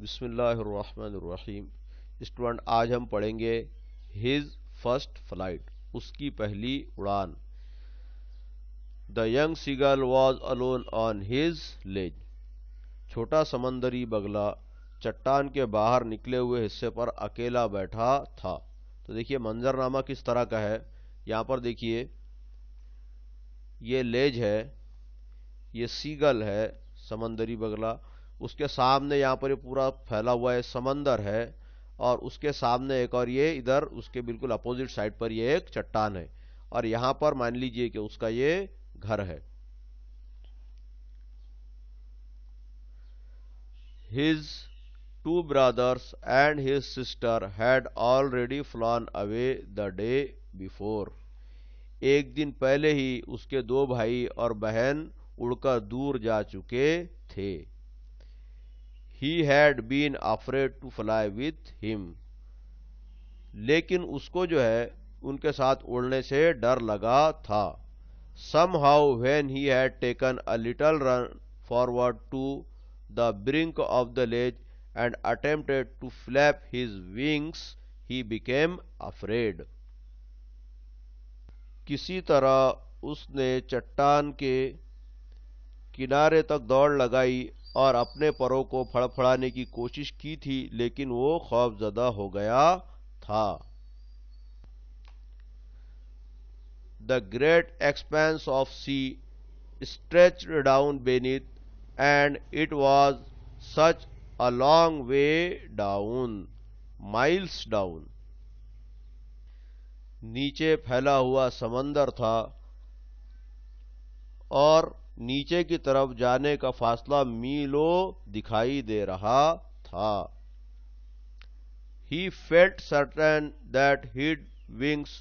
बिस्मिल्लाहिर्रहमानिर्रहीम। स्टूडेंट, आज हम पढ़ेंगे हिज फर्स्ट फ्लाइट, उसकी पहली उड़ान। The young seagull was alone on his ledge. छोटा समंदरी बगला चट्टान के बाहर निकले हुए हिस्से पर अकेला बैठा था। तो देखिए मंजरनामा किस तरह का है। यहाँ पर देखिए ये लेज है, ये सीगल है समंदरी बगला, उसके सामने यहाँ पर ये पूरा फैला हुआ है समंदर है, और उसके सामने एक और ये इधर उसके बिल्कुल अपोजिट साइड पर ये एक चट्टान है, और यहाँ पर मान लीजिए कि उसका ये घर है। His two brothers and his sister had already flown away the day before. एक दिन पहले ही उसके दो भाई और बहन उड़कर दूर जा चुके थे। He had been afraid to fly with him. लेकिन उसको जो है उनके साथ उड़ने से डर लगा था। Somehow when he had taken a little run forward to the brink of the ledge and attempted to flap his wings, he became afraid. किसी तरह उसने चट्टान के किनारे तक दौड़ लगाई और अपने परों को फड़फड़ाने की कोशिश की थी, लेकिन वो खौफजदा हो गया था। The great expanse of sea stretched down beneath, and it was such a long way down, miles down. नीचे फैला हुआ समंदर था और नीचे की तरफ जाने का फासला मीलों दिखाई दे रहा था। He felt certain that his wings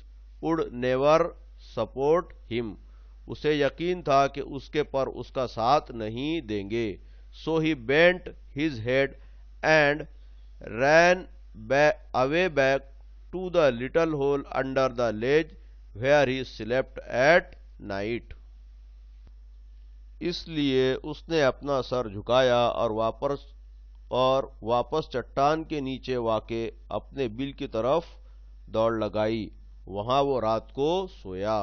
would never support him. उसे यकीन था कि उसके पर उसका साथ नहीं देंगे। So he bent his head and ran away back to the little hole under the ledge where he slept at night. इसलिए उसने अपना सर झुकाया और वापस चट्टान के नीचे वाक़े अपने बिल की तरफ दौड़ लगाई। वहां वो रात को सोया।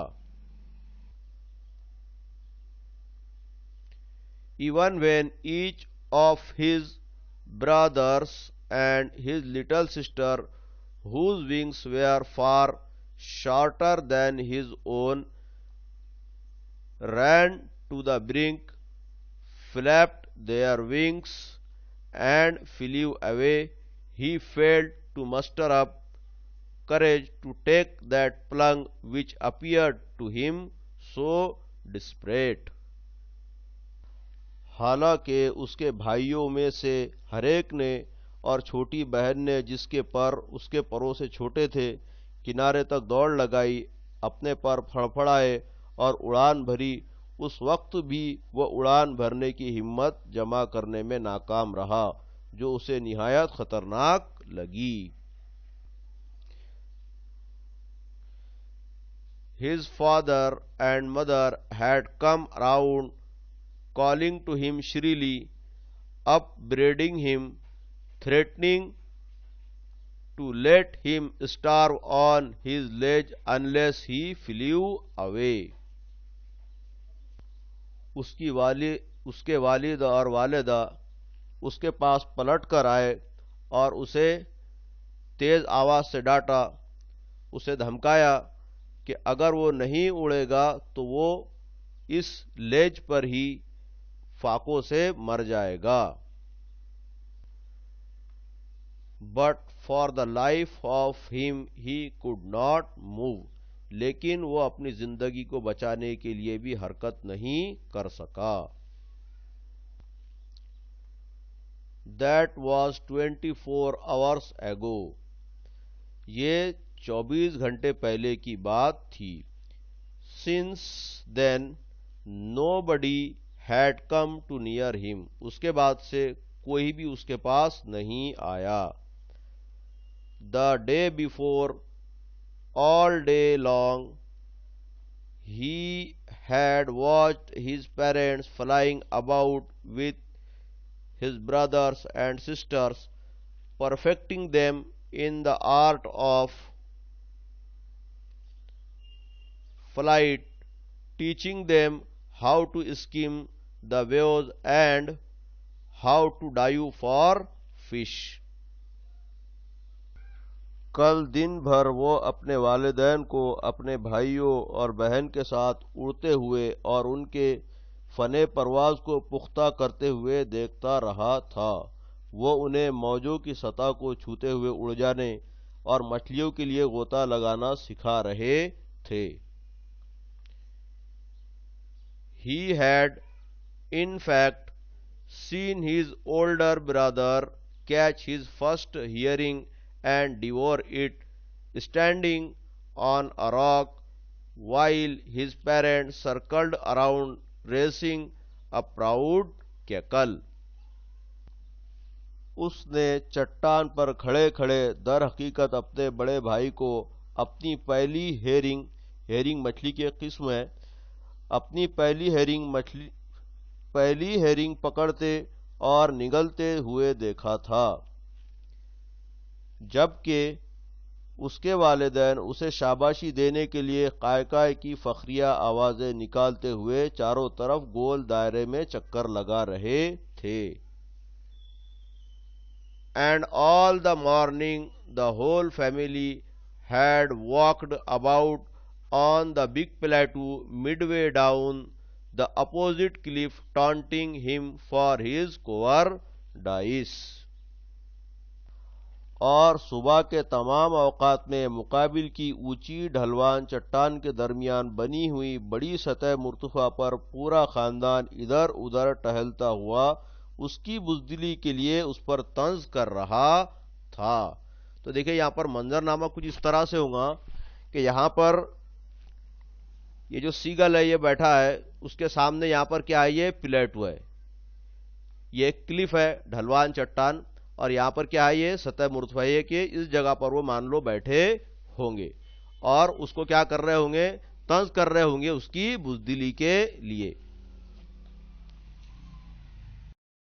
Even when each of his brothers and his little sister, whose wings were far shorter than his own, ran to the brink, flapped their wings, and flew away, he failed to muster up courage to take that plunge which appeared to him so desperate. हालांकि उसके भाइयों में से हरेक ने और छोटी बहन ने, जिसके पर उसके परों से छोटे थे, किनारे तक दौड़ लगाई, अपने पर फड़फड़ाए और उड़ान भरी, उस वक्त भी वह उड़ान भरने की हिम्मत जमा करने में नाकाम रहा, जो उसे निहायत खतरनाक लगी। His father and mother had come round, calling to him shrilly, upbraiding him, threatening to let him starve on his ledge unless he flew away. उसके वालिद और वालिदा उसके पास पलट कर आए और उसे तेज आवाज से डांटा, उसे धमकाया कि अगर वो नहीं उड़ेगा तो वो इस लेज पर ही फाकों से मर जाएगा। But for the life of him he could not move. लेकिन वो अपनी जिंदगी को बचाने के लिए भी हरकत नहीं कर सका। That was 24 hours ago. ये 24 घंटे पहले की बात थी। Since then nobody had come to near him. उसके बाद से कोई भी उसके पास नहीं आया। The day before, all day long, he had watched his parents flying about with his brothers and sisters, perfecting them in the art of flight, teaching them how to skim the waves and how to dive for fish. कल दिन भर वो अपने वालिदैन को अपने भाइयों और बहन के साथ उड़ते हुए और उनके फने परवाज को पुख्ता करते हुए देखता रहा था। वो उन्हें मौजों की सतह को छूते हुए उड़ जाने और मछलियों के लिए गोता लगाना सिखा रहे थे। He had, in fact, seen his older brother catch his first herring and devour it, standing on a rock, while his parents circled around raising a proud cackle. उसने चट्टान पर खड़े खड़े दर हकीकत अपने बड़े भाई को अपनी हेरिंग मछली की एक किस्म है, अपनी पहली हेरिंग पकड़ते और निगलते हुए देखा था, जबकि उसके वालिदैन उसे शाबाशी देने के लिए काय की फखरिया आवाजें निकालते हुए चारों तरफ गोल दायरे में चक्कर लगा रहे थे। And all the morning the whole family had walked about on the big plateau midway down the opposite cliff, taunting him for his cowardice. और सुबह के तमाम औकात में मुकाबिल की ऊंची ढलवान चट्टान के दरमियान बनी हुई बड़ी सतह मुर्तफा पर पूरा खानदान इधर उधर टहलता हुआ उसकी बुजदिली के लिए उस पर तंज कर रहा था। तो देखिए यहाँ पर मंजरनामा कुछ इस तरह से होगा कि यहाँ पर ये जो सीगल है ये बैठा है, उसके सामने यहाँ पर क्या है, ये प्लेटू है, ये क्लिफ है, ढलवान चट्टान, और यहाँ पर क्या है, ये सतह मुर्तफा है कि इस जगह पर वो मान लो बैठे होंगे और उसको क्या कर रहे होंगे, तंज कर रहे होंगे उसकी बुजदिली के लिए।